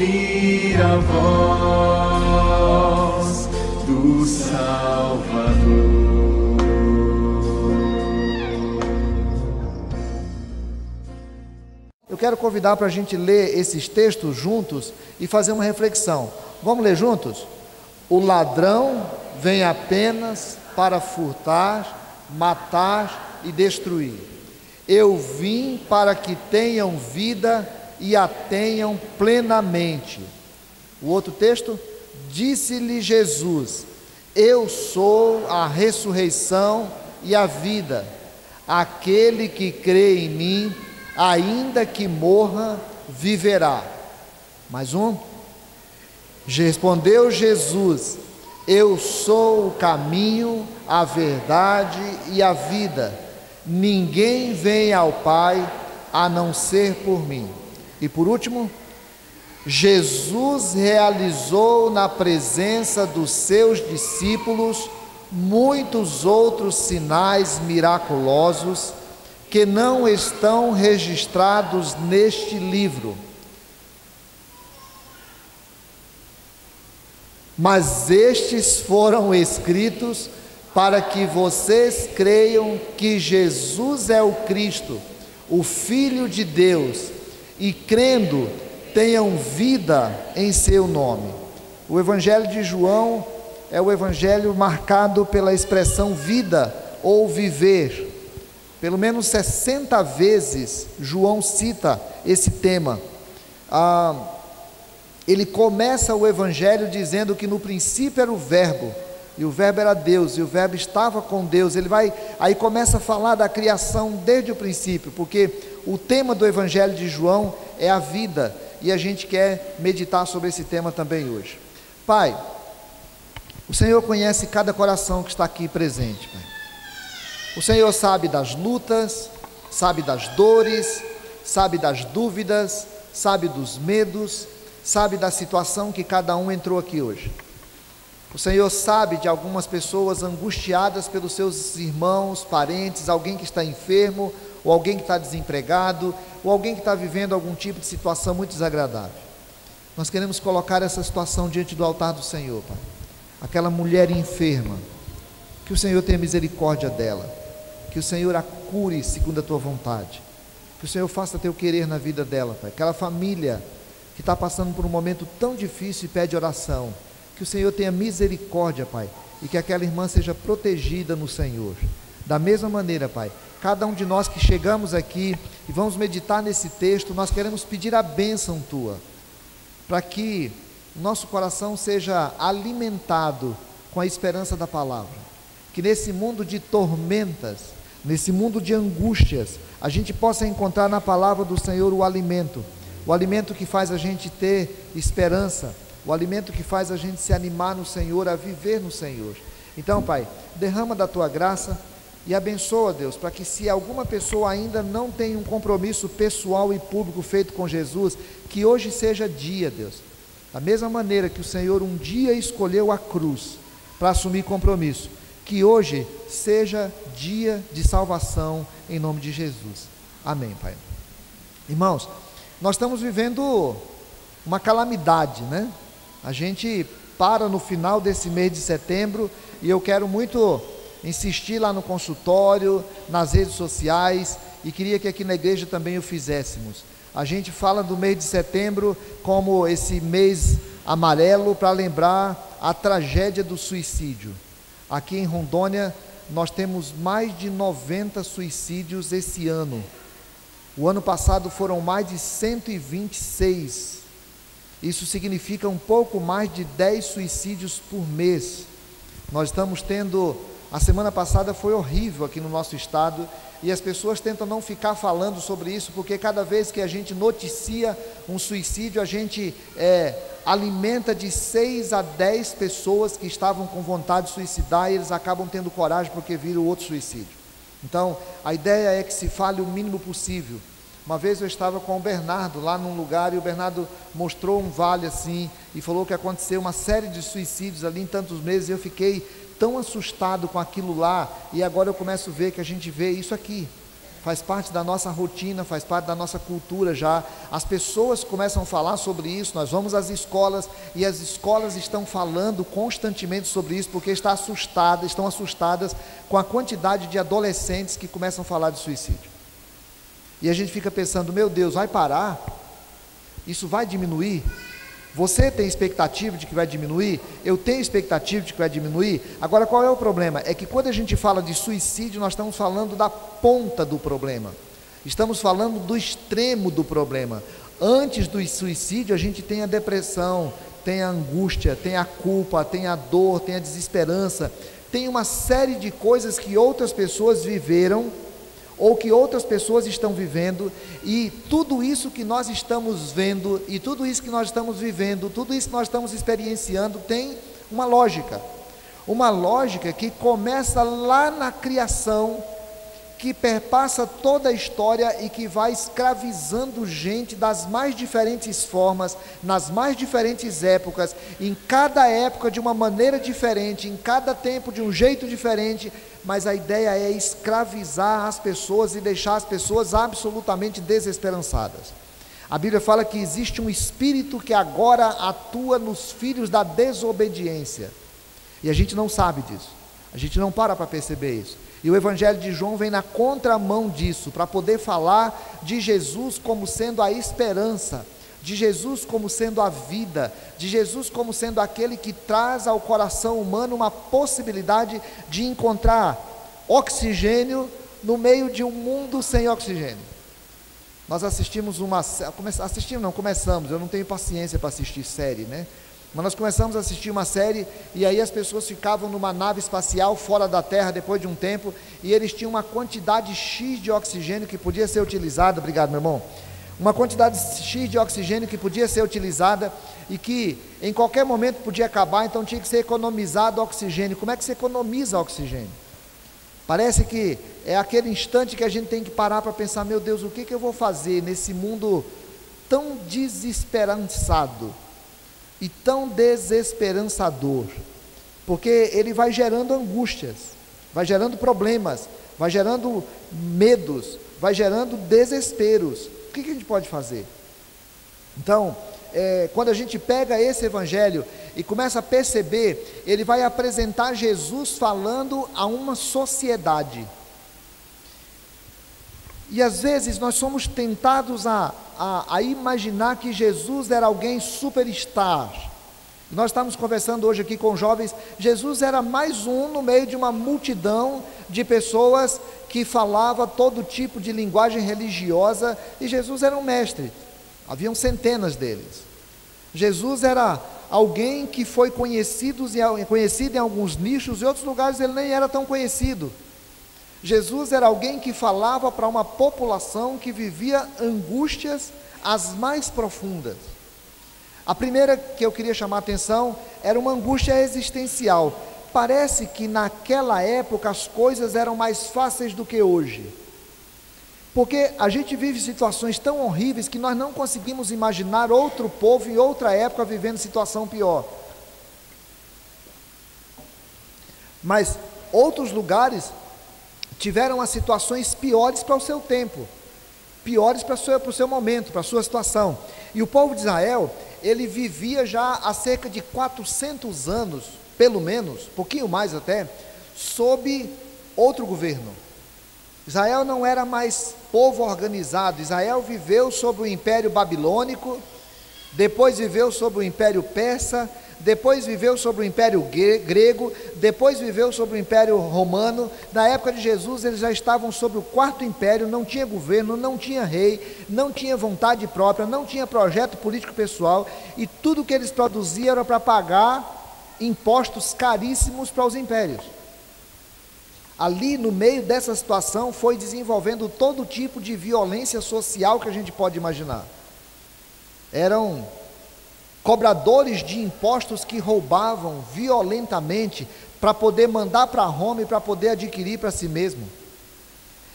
ouvir a voz do Salvador. Eu quero convidar para a gente ler esses textos juntos e fazer uma reflexão. Vamos ler juntos? O ladrão vem apenas para furtar, matar e destruir. Eu vim para que tenham vida e a tenham plenamente. O outro texto, disse-lhe Jesus: eu sou a ressurreição e a vida. Aquele que crê em mim, ainda que morra, viverá. Mais um. Respondeu Jesus: eu sou o caminho, a verdade e a vida. Ninguém vem ao Pai a não ser por mim. E por último, Jesus realizou na presença dos seus discípulos muitos outros sinais miraculosos que não estão registrados neste livro. Mas estes foram escritos para que vocês creiam que Jesus é o Cristo, o Filho de Deus, e crendo, tenham vida em seu nome. O Evangelho de João é o Evangelho marcado pela expressão vida ou viver. Pelo menos 60 vezes João cita esse tema. Ele começa o Evangelho dizendo que no princípio era o Verbo, e o Verbo era Deus, e o Verbo estava com Deus. Aí começa a falar da criação desde o princípio, porque o tema do Evangelho de João é a vida, e a gente quer meditar sobre esse tema também hoje. Pai, o Senhor conhece cada coração que está aqui presente, Pai. O Senhor sabe das lutas, sabe das dores, sabe das dúvidas, sabe dos medos, sabe da situação que cada um entrou aqui hoje. O Senhor sabe de algumas pessoas angustiadas pelos seus irmãos, parentes, alguém que está enfermo, ou alguém que está desempregado, ou alguém que está vivendo algum tipo de situação muito desagradável. Nós queremos colocar essa situação diante do altar do Senhor, Pai. Aquela mulher enferma, que o Senhor tenha misericórdia dela, que o Senhor a cure segundo a tua vontade, que o Senhor faça teu querer na vida dela, Pai. Aquela família que está passando por um momento tão difícil e pede oração, que o Senhor tenha misericórdia, Pai, e que aquela irmã seja protegida no Senhor. Da mesma maneira, Pai, cada um de nós que chegamos aqui e vamos meditar nesse texto, nós queremos pedir a bênção tua, para que nosso coração seja alimentado com a esperança da palavra, que nesse mundo de tormentas, nesse mundo de angústias, a gente possa encontrar na palavra do Senhor o alimento que faz a gente ter esperança, o alimento que faz a gente se animar no Senhor, a viver no Senhor. Então, Pai, derrama da tua graça e abençoa, Deus, para que se alguma pessoa ainda não tem um compromisso pessoal e público feito com Jesus, que hoje seja dia, Deus, da mesma maneira que o Senhor um dia escolheu a cruz para assumir compromisso, que hoje seja dia de salvação em nome de Jesus. Amém, Pai. Irmãos, nós estamos vivendo uma calamidade, né? A gente para no final desse mês de setembro, e eu quero muito insistir lá no consultório, nas redes sociais, e queria que aqui na igreja também o fizéssemos. A gente fala do mês de setembro como esse mês amarelo para lembrar a tragédia do suicídio. Aqui em Rondônia nós temos mais de 90 suicídios esse ano. O ano passado foram mais de 126. Isso significa um pouco mais de 10 suicídios por mês. Nós estamos tendo, a semana passada foi horrível aqui no nosso estado, e as pessoas tentam não ficar falando sobre isso, porque cada vez que a gente noticia um suicídio, a gente alimenta de 6 a 10 pessoas que estavam com vontade de suicidar, e eles acabam tendo coragem porque viram outro suicídio. Então, a ideia é que se fale o mínimo possível. Uma vez eu estava com o Bernardo lá num lugar, e o Bernardo mostrou um vale assim, e falou que aconteceu uma série de suicídios ali em tantos meses, e eu fiquei tão assustado com aquilo lá, e agora eu começo a ver que a gente vê isso aqui. faz parte da nossa rotina, faz parte da nossa cultura já. As pessoas começam a falar sobre isso, nós vamos às escolas e as escolas estão falando constantemente sobre isso, porque estão assustadas com a quantidade de adolescentes que começam a falar de suicídio. E a gente fica pensando, meu Deus, vai parar? Isso vai diminuir? Você tem expectativa de que vai diminuir? Eu tenho expectativa de que vai diminuir? Agora, qual é o problema? É que quando a gente fala de suicídio, nós estamos falando da ponta do problema. Estamos falando do extremo do problema. Antes do suicídio, a gente tem a depressão, tem a angústia, tem a culpa, tem a dor, tem a desesperança. Tem uma série de coisas que outras pessoas viveram ou que outras pessoas estão vivendo, e tudo isso que nós estamos vendo, e tudo isso que nós estamos vivendo, tudo isso que nós estamos experienciando, tem uma lógica que começa lá na criação, que perpassa toda a história e que vai escravizando gente das mais diferentes formas, nas mais diferentes épocas, em cada época de uma maneira diferente, em cada tempo de um jeito diferente, mas a ideia é escravizar as pessoas e deixar as pessoas absolutamente desesperançadas. A Bíblia fala que existe um espírito que agora atua nos filhos da desobediência, e a gente não sabe disso, a gente não para perceber isso. E o Evangelho de João vem na contramão disso, para poder falar de Jesus como sendo a esperança, de Jesus como sendo a vida, de Jesus como sendo aquele que traz ao coração humano uma possibilidade de encontrar oxigênio no meio de um mundo sem oxigênio. Nós começamos, eu não tenho paciência para assistir série, né? Mas nós começamos a assistir uma série, e aí as pessoas ficavam numa nave espacial fora da Terra depois de um tempo, e eles tinham uma quantidade X de oxigênio que podia ser utilizada, obrigado meu irmão, uma quantidade X de oxigênio que podia ser utilizada, e que em qualquer momento podia acabar, então tinha que ser economizado oxigênio. Como é que se economiza oxigênio? Parece que é aquele instante que a gente tem que parar para pensar, meu Deus, o que eu vou fazer nesse mundo tão desesperançado, e tão desesperançador, porque ele vai gerando angústias, vai gerando problemas, vai gerando medos, vai gerando desesperos. O que a gente pode fazer? Então, quando a gente pega esse Evangelho e começa a perceber, ele vai apresentar Jesus falando a uma sociedade, e às vezes nós somos tentados a imaginar que Jesus era alguém superstar. Nós estamos conversando hoje aqui com jovens, Jesus era mais um no meio de uma multidão de pessoas que falava todo tipo de linguagem religiosa, e Jesus era um mestre, haviam centenas deles. Jesus era alguém que foi conhecido em alguns nichos, em outros lugares ele nem era tão conhecido. Jesus era alguém que falava para uma população que vivia angústias as mais profundas. A primeira que eu queria chamar a atenção era uma angústia existencial. Parece que naquela época as coisas eram mais fáceis do que hoje, porque a gente vive situações tão horríveis que nós não conseguimos imaginar outro povo em outra época vivendo situação pior. Mas outros lugares tiveram as situações piores para o seu tempo, piores para o seu momento, para a sua situação. E o povo de Israel, ele vivia já há cerca de 400 anos, pelo menos, pouquinho mais até, sob outro governo. Israel não era mais povo organizado. Israel viveu sob o Império Babilônico, depois viveu sob o Império Persa, depois viveu sobre o Império Grego, depois viveu sobre o Império Romano. Na época de Jesus eles já estavam sobre o quarto império, não tinha governo, não tinha rei, não tinha vontade própria, não tinha projeto político pessoal, e tudo que eles produziam era para pagar impostos caríssimos para os impérios. Ali no meio dessa situação foi desenvolvendo todo tipo de violência social que a gente pode imaginar. Eram cobradores de impostos que roubavam violentamente para poder mandar para Roma e para poder adquirir para si mesmo.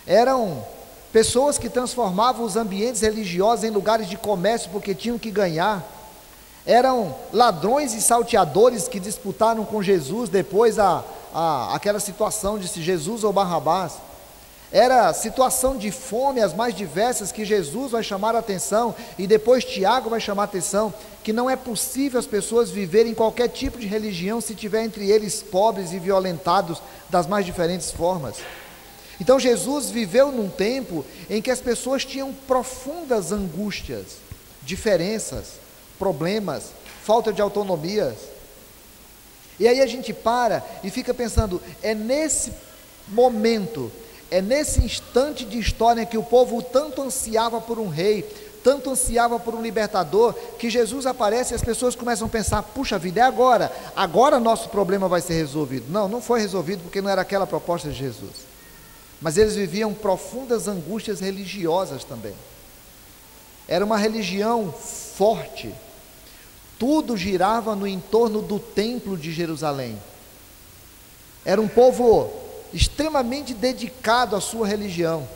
Eram pessoas que transformavam os ambientes religiosos em lugares de comércio porque tinham que ganhar. Eram ladrões e salteadores que disputaram com Jesus depois aquela situação de se Jesus ou Barrabás. era situação de fome, as mais diversas, que Jesus vai chamar a atenção, e depois Tiago vai chamar a atenção, que não é possível as pessoas viverem qualquer tipo de religião se tiver entre eles pobres e violentados das mais diferentes formas. Então Jesus viveu num tempo em que as pessoas tinham profundas angústias, diferenças, problemas, falta de autonomias. E aí a gente para e fica pensando, é nesse momento, é nesse instante de história que o povo tanto ansiava por um rei, tanto ansiava por um libertador, que Jesus aparece e as pessoas começam a pensar, puxa vida, é agora nosso problema vai ser resolvido. Não, não foi resolvido porque não era aquela a proposta de Jesus. Mas eles viviam profundas angústias religiosas também. Era uma religião forte. Tudo girava no entorno do templo de Jerusalém. Era um povo extremamente dedicado à sua religião,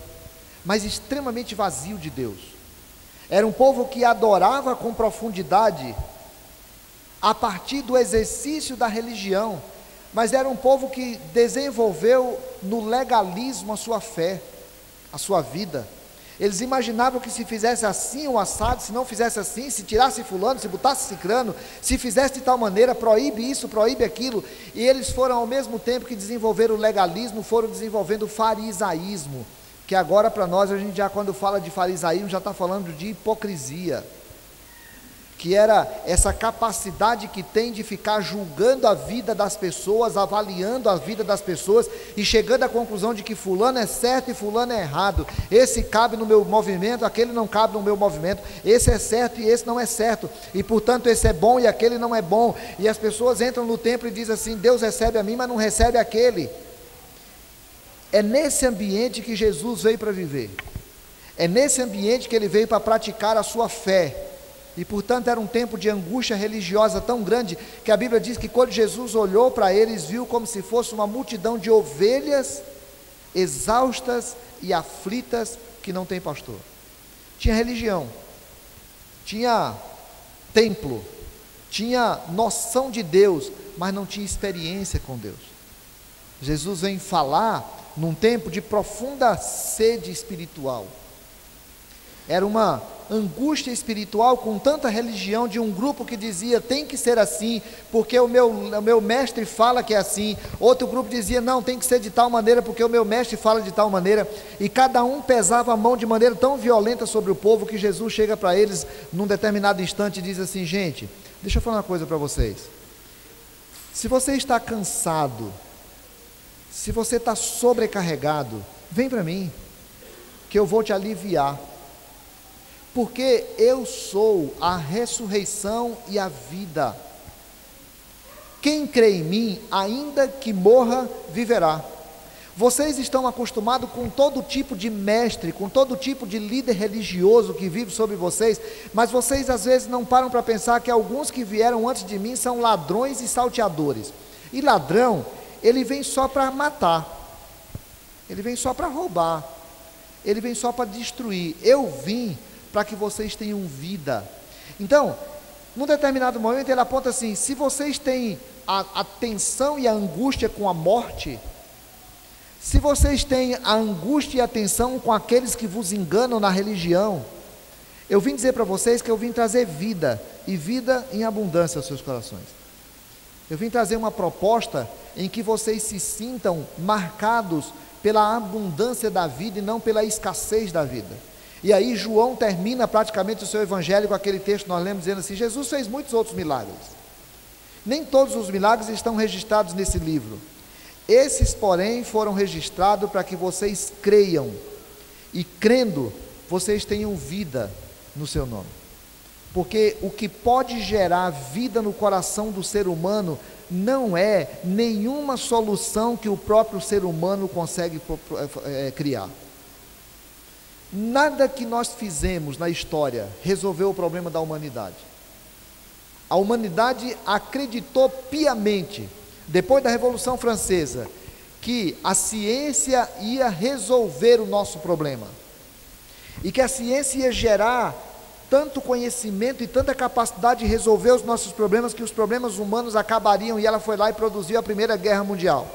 mas extremamente vazio de Deus. Era um povo que adorava com profundidade a partir do exercício da religião, mas era um povo que desenvolveu no legalismo a sua fé, a sua vida. Eles imaginavam que se fizesse assim o assado, se não fizesse assim, se tirasse fulano, se botasse cicrano, se fizesse de tal maneira, proíbe isso, proíbe aquilo. E eles foram, ao mesmo tempo que desenvolveram o legalismo, foram desenvolvendo o farisaísmo, que agora para nós, a gente já quando fala de farisaísmo, já está falando de hipocrisia, que era essa capacidade que tem de ficar julgando a vida das pessoas, avaliando a vida das pessoas e chegando à conclusão de que fulano é certo e fulano é errado, esse cabe no meu movimento, aquele não cabe no meu movimento, esse é certo e esse não é certo, e portanto esse é bom e aquele não é bom, e as pessoas entram no templo e dizem assim, Deus recebe a mim, mas não recebe aquele. É nesse ambiente que Jesus veio para viver, é nesse ambiente que ele veio para praticar a sua fé. E portanto era um tempo de angústia religiosa tão grande, que a Bíblia diz que quando Jesus olhou para eles, viu como se fosse uma multidão de ovelhas exaustas e aflitas, que não tem pastor. Tinha religião, tinha templo, tinha noção de Deus, mas não tinha experiência com Deus. Jesus vem falar num tempo de profunda sede espiritual. Era uma angústia espiritual com tanta religião, de um grupo que dizia, tem que ser assim, porque o meu mestre fala que é assim. Outro grupo dizia, não, tem que ser de tal maneira, porque o meu mestre fala de tal maneira. E cada um pesava a mão de maneira tão violenta sobre o povo, que Jesus chega para eles, num determinado instante, e diz assim, gente, deixa eu falar uma coisa para vocês. Se você está cansado, se você está sobrecarregado, vem para mim, que eu vou te aliviar. Porque eu sou a ressurreição e a vida. Quem crê em mim, ainda que morra, viverá. Vocês estão acostumados com todo tipo de mestre, com todo tipo de líder religioso que vive sobre vocês, mas vocês às vezes não param para pensar que alguns que vieram antes de mim são ladrões e salteadores. E ladrão, ele vem só para matar, ele vem só para roubar, ele vem só para destruir. Eu vim para que vocês tenham vida. Então, num determinado momento ele aponta assim, se vocês têm a tensão e a angústia com a morte, se vocês têm a angústia e a tensão com aqueles que vos enganam na religião, eu vim dizer para vocês que eu vim trazer vida, e vida em abundância aos seus corações. Eu vim trazer uma proposta em que vocês se sintam marcados pela abundância da vida e não pela escassez da vida. E aí João termina praticamente o seu evangelho com aquele texto que nós lemos, dizendo assim, Jesus fez muitos outros milagres. Nem todos os milagres estão registrados nesse livro. Esses, porém, foram registrados para que vocês creiam, e crendo, vocês tenham vida no seu nome. Porque o que pode gerar vida no coração do ser humano não é nenhuma solução que o próprio ser humano consegue criar. Nada que nós fizemos na história resolveu o problema da humanidade. A humanidade acreditou piamente, depois da Revolução Francesa, que a ciência ia resolver o nosso problema, e que a ciência ia gerar tanto conhecimento e tanta capacidade de resolver os nossos problemas, que os problemas humanos acabariam, e ela foi lá e produziu a Primeira Guerra Mundial.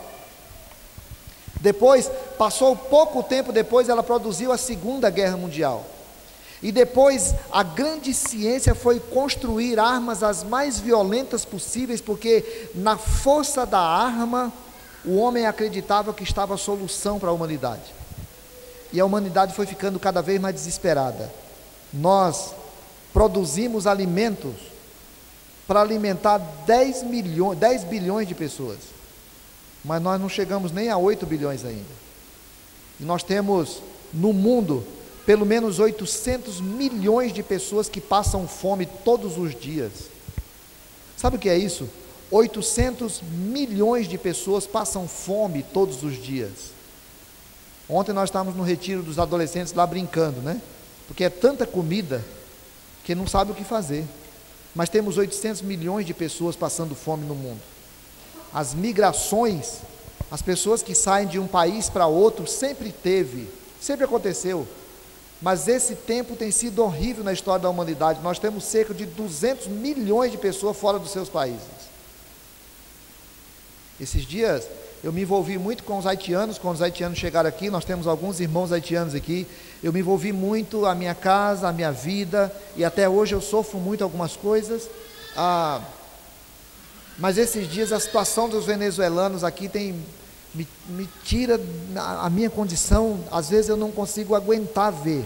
Depois, passou pouco tempo depois, ela produziu a Segunda Guerra Mundial. E depois, a grande ciência foi construir armas as mais violentas possíveis, porque na força da arma, o homem acreditava que estava a solução para a humanidade. E a humanidade foi ficando cada vez mais desesperada. Nós produzimos alimentos para alimentar 10 bilhões de pessoas, mas nós não chegamos nem a 8 bilhões ainda. E nós temos no mundo pelo menos 800 milhões de pessoas que passam fome todos os dias. Sabe o que é isso? 800 milhões de pessoas passam fome todos os dias. Ontem nós estávamos no retiro dos adolescentes lá brincando, né? Porque é tanta comida que não sabe o que fazer. Mas temos 800 milhões de pessoas passando fome no mundo. As migrações, as pessoas que saem de um país para outro, sempre aconteceu. Mas esse tempo tem sido horrível na história da humanidade. Nós temos cerca de 200 milhões de pessoas fora dos seus países. Esses dias eu me envolvi muito com os haitianos. Quando os haitianos chegaram aqui, nós temos alguns irmãos haitianos aqui. Eu me envolvi muito, a minha casa, a minha vida, e até hoje eu sofro muito algumas coisas. Mas esses dias a situação dos venezuelanos aqui me tira a minha condição. Às vezes eu não consigo aguentar ver.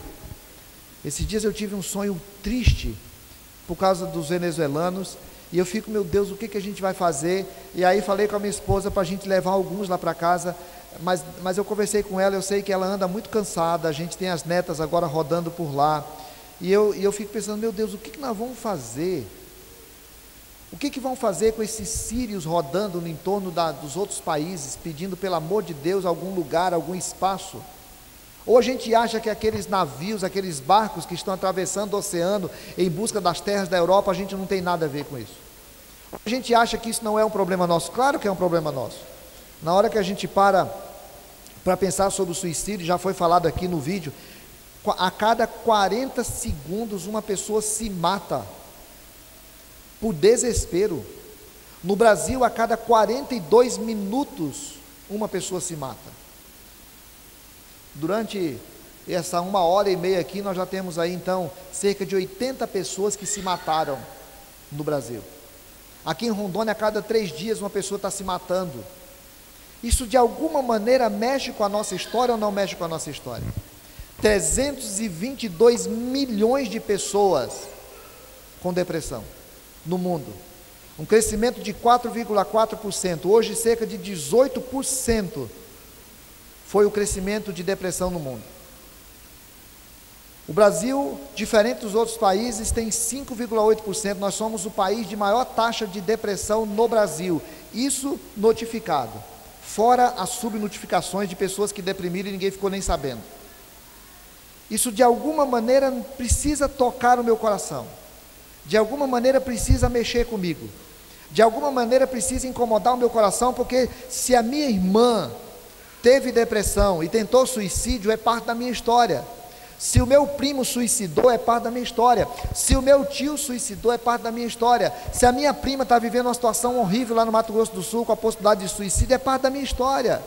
Esses dias eu tive um sonho triste por causa dos venezuelanos, e eu fico, meu Deus, o que a gente vai fazer? E aí falei com a minha esposa para a gente levar alguns lá para casa, mas eu conversei com ela, eu sei que ela anda muito cansada, a gente tem as netas agora rodando por lá, e eu fico pensando, meu Deus, o que nós vamos fazer? O que vão fazer com esses sírios rodando no entorno dos outros países, pedindo pelo amor de Deus algum lugar, algum espaço? Ou a gente acha que aqueles navios, aqueles barcos que estão atravessando o oceano em busca das terras da Europa, a gente não tem nada a ver com isso? A gente acha que isso não é um problema nosso? Claro que é um problema nosso. Na hora que a gente para pensar sobre o suicídio, já foi falado aqui no vídeo, a cada 40 segundos uma pessoa se mata por desespero. No Brasil, a cada 42 minutos uma pessoa se mata. Durante essa 1h30 aqui, nós já temos aí então cerca de 80 pessoas que se mataram no Brasil. Aqui em Rondônia, a cada 3 dias uma pessoa está se matando. Isso de alguma maneira mexe com a nossa história ou não mexe com a nossa história? 322 milhões de pessoas com depressão no mundo, um crescimento de 4,4%, hoje cerca de 18% foi o crescimento de depressão no mundo. O Brasil, diferente dos outros países, tem 5,8%, nós somos o país de maior taxa de depressão no Brasil, isso notificado, fora as subnotificações de pessoas que deprimiram e ninguém ficou nem sabendo. Isso de alguma maneira precisa tocar o meu coração, de alguma maneira precisa mexer comigo, de alguma maneira precisa incomodar o meu coração, porque se a minha irmã teve depressão e tentou suicídio, é parte da minha história. Se o meu primo suicidou, é parte da minha história. Se o meu tio suicidou, é parte da minha história. Se a minha prima está vivendo uma situação horrível lá no Mato Grosso do Sul, com a possibilidade de suicídio, é parte da minha história.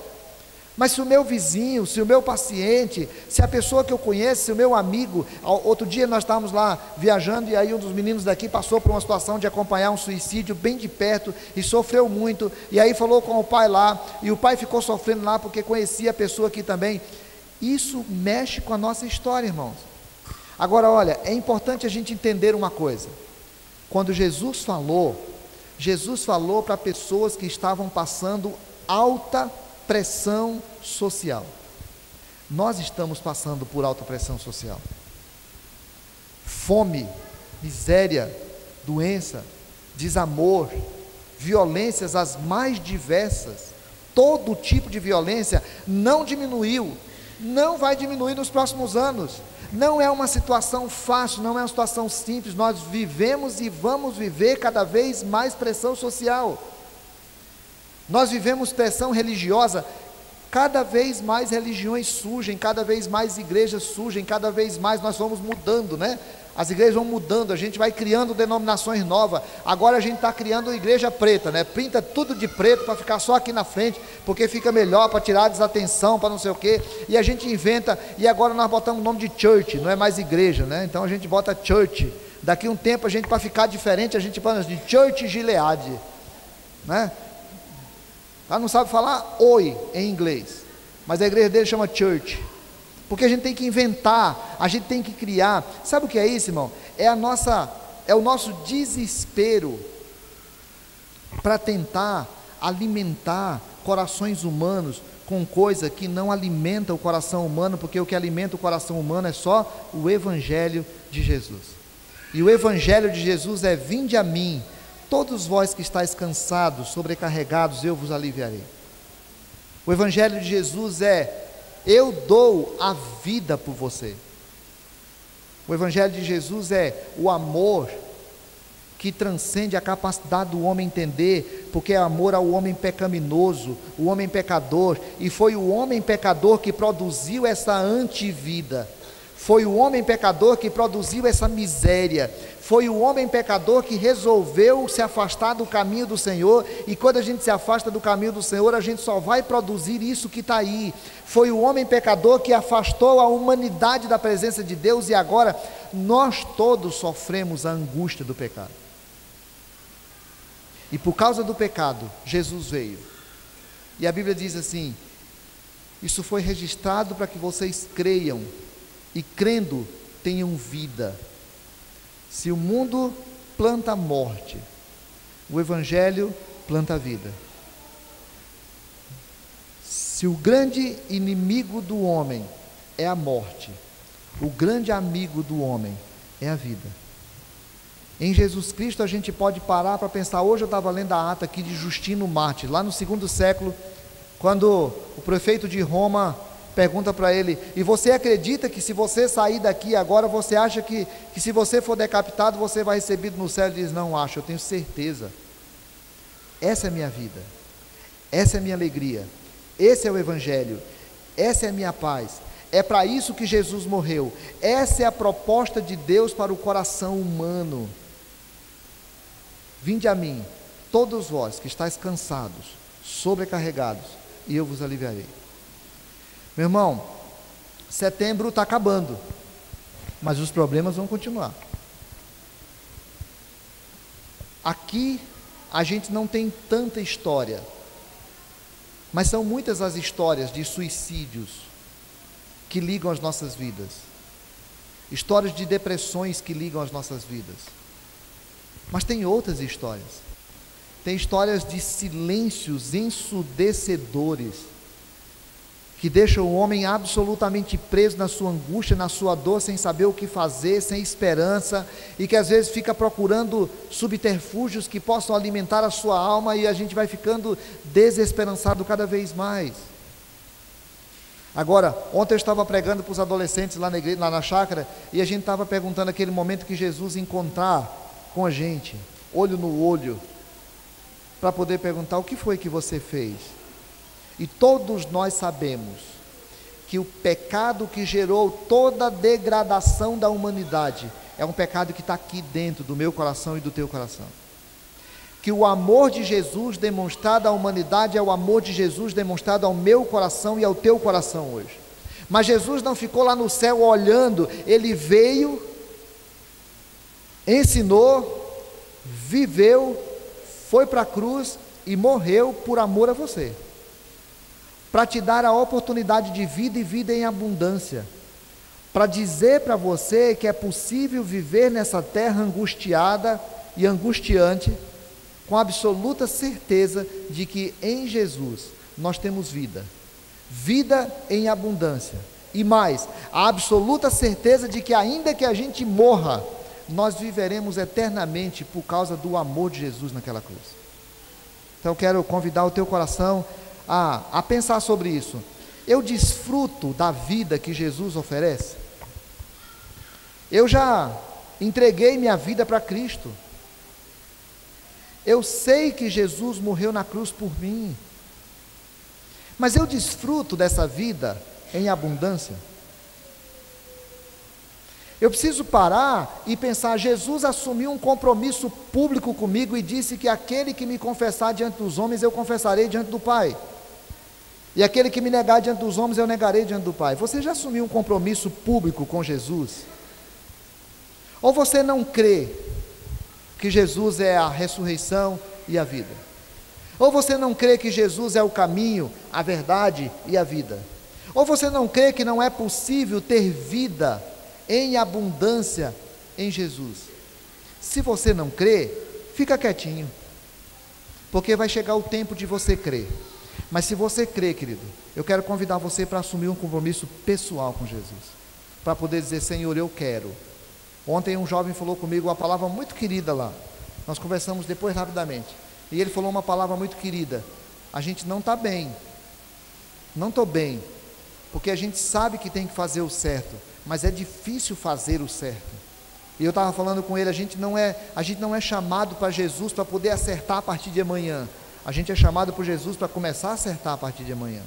Mas se o meu vizinho, se o meu paciente, se a pessoa que eu conheço, se o meu amigo, outro dia nós estávamos lá viajando, e aí um dos meninos daqui passou por uma situação de acompanhar um suicídio bem de perto, e sofreu muito, e aí falou com o pai lá, e o pai ficou sofrendo lá, porque conhecia a pessoa aqui também. Isso mexe com a nossa história, irmãos. Agora olha, é importante a gente entender uma coisa. Quando Jesus falou para pessoas que estavam passando alta pressão social. Nós estamos passando por alta pressão social. Fome, miséria, doença, desamor, violências as mais diversas, todo tipo de violência não diminuiu, não vai diminuir nos próximos anos. Não é uma situação fácil, não é uma situação simples. Nós vivemos e vamos viver cada vez mais pressão social. Nós vivemos pressão religiosa, cada vez mais religiões surgem, cada vez mais igrejas surgem, cada vez mais nós vamos mudando, né? As igrejas vão mudando, a gente vai criando denominações novas. Agora a gente está criando igreja preta, né? Pinta tudo de preto para ficar só aqui na frente, porque fica melhor, para tirar a desatenção, para não sei o quê. E a gente inventa, e agora nós botamos o nome de church, não é mais igreja, né? Então a gente bota church. Daqui um tempo a gente, para ficar diferente, a gente fala de Church Gilead, né? Ela não sabe falar oi em inglês, mas a igreja dele chama church. Porque a gente tem que inventar, a gente tem que criar. Sabe o que é isso, irmão? É o nosso desespero para tentar alimentar corações humanos com coisa que não alimenta o coração humano, porque o que alimenta o coração humano é só o Evangelho de Jesus. E o Evangelho de Jesus é: vinde a mim, todos vós que estáis cansados, sobrecarregados, eu vos aliviarei. O Evangelho de Jesus é: eu dou a vida por você. O Evangelho de Jesus é o amor que transcende a capacidade do homem entender, porque é amor ao homem pecaminoso, o homem pecador, e foi o homem pecador que produziu essa antivida. Foi o homem pecador que produziu essa miséria. Foi o homem pecador que resolveu se afastar do caminho do Senhor. E quando a gente se afasta do caminho do Senhor, a gente só vai produzir isso que está aí. Foi o homem pecador que afastou a humanidade da presença de Deus. E agora nós todos sofremos a angústia do pecado. E por causa do pecado, Jesus veio. E a Bíblia diz assim: isso foi registrado para que vocês creiam, e crendo tenham vida. Se o mundo planta morte, o Evangelho planta vida. Se o grande inimigo do homem é a morte, o grande amigo do homem é a vida. Em Jesus Cristo a gente pode parar para pensar. Hoje eu estava lendo a ata aqui de Justino Mártir, lá no 2º século, quando o prefeito de Roma pergunta para ele: e você acredita que se você sair daqui agora, você acha que se você for decapitado, você vai recebido no céu? Ele diz: não acho, eu tenho certeza. Essa é a minha vida, essa é a minha alegria, esse é o Evangelho, essa é a minha paz. É para isso que Jesus morreu. Essa é a proposta de Deus para o coração humano. Vinde a mim, todos vós que estáis cansados, sobrecarregados, e eu vos aliviarei. Meu irmão, setembro está acabando, mas os problemas vão continuar. Aqui a gente não tem tanta história, mas são muitas as histórias de suicídios que ligam as nossas vidas, histórias de depressões que ligam as nossas vidas. Mas tem outras histórias, tem histórias de silêncios ensurdecedores, que deixam o homem absolutamente preso na sua angústia, na sua dor, sem saber o que fazer, sem esperança, e que às vezes fica procurando subterfúgios que possam alimentar a sua alma, e a gente vai ficando desesperançado cada vez mais. Agora, ontem eu estava pregando para os adolescentes lá na igreja, lá na chácara, e a gente estava perguntando aquele momento que Jesus encontrar com a gente, olho no olho, para poder perguntar: o que foi que você fez? E todos nós sabemos que o pecado que gerou toda a degradação da humanidade é um pecado que está aqui dentro do meu coração e do teu coração. Que o amor de Jesus demonstrado à humanidade é o amor de Jesus demonstrado ao meu coração e ao teu coração hoje. Mas Jesus não ficou lá no céu olhando, Ele veio, ensinou, viveu, foi para a cruz e morreu por amor a você, para te dar a oportunidade de vida e vida em abundância, para dizer para você que é possível viver nessa terra angustiada e angustiante, com absoluta certeza de que em Jesus nós temos vida, vida em abundância, e mais, a absoluta certeza de que ainda que a gente morra, nós viveremos eternamente por causa do amor de Jesus naquela cruz. Então eu quero convidar o teu coração a pensar sobre isso. Eu desfruto da vida que Jesus oferece? Eu já entreguei minha vida para Cristo. Eu sei que Jesus morreu na cruz por mim, mas eu desfruto dessa vida em abundância? Eu preciso parar e pensar, Jesus assumiu um compromisso público comigo e disse que aquele que me confessar diante dos homens, eu confessarei diante do Pai. E aquele que me negar diante dos homens, eu negarei diante do Pai. Você já assumiu um compromisso público com Jesus? Ou você não crê que Jesus é a ressurreição e a vida? Ou você não crê que Jesus é o caminho, a verdade e a vida? Ou você não crê que não é possível ter vida em abundância em Jesus? Se você não crê, fica quietinho, porque vai chegar o tempo de você crer. Mas se você crê, querido, eu quero convidar você para assumir um compromisso pessoal com Jesus, para poder dizer: Senhor, eu quero. Ontem um jovem falou comigo uma palavra muito querida lá, nós conversamos depois rapidamente, e ele falou uma palavra muito querida: a gente não está bem, não estou bem, porque a gente sabe que tem que fazer o certo, mas é difícil fazer o certo. E eu estava falando com ele, a gente não é chamado para Jesus para poder acertar a partir de amanhã. A gente é chamado por Jesus para começar a acertar a partir de amanhã,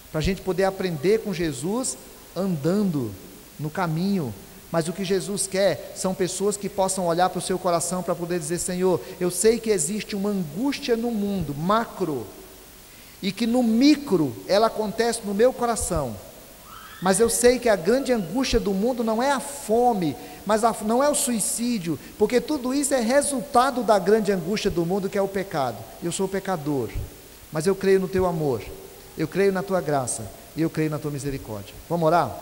para a gente poder aprender com Jesus andando no caminho. Mas o que Jesus quer são pessoas que possam olhar para o seu coração para poder dizer: Senhor, eu sei que existe uma angústia no mundo macro, e que no micro ela acontece no meu coração, mas eu sei que a grande angústia do mundo não é a fome, não é o suicídio, porque tudo isso é resultado da grande angústia do mundo, que é o pecado. Eu sou pecador, mas eu creio no teu amor, eu creio na tua graça, e eu creio na tua misericórdia. Vamos orar?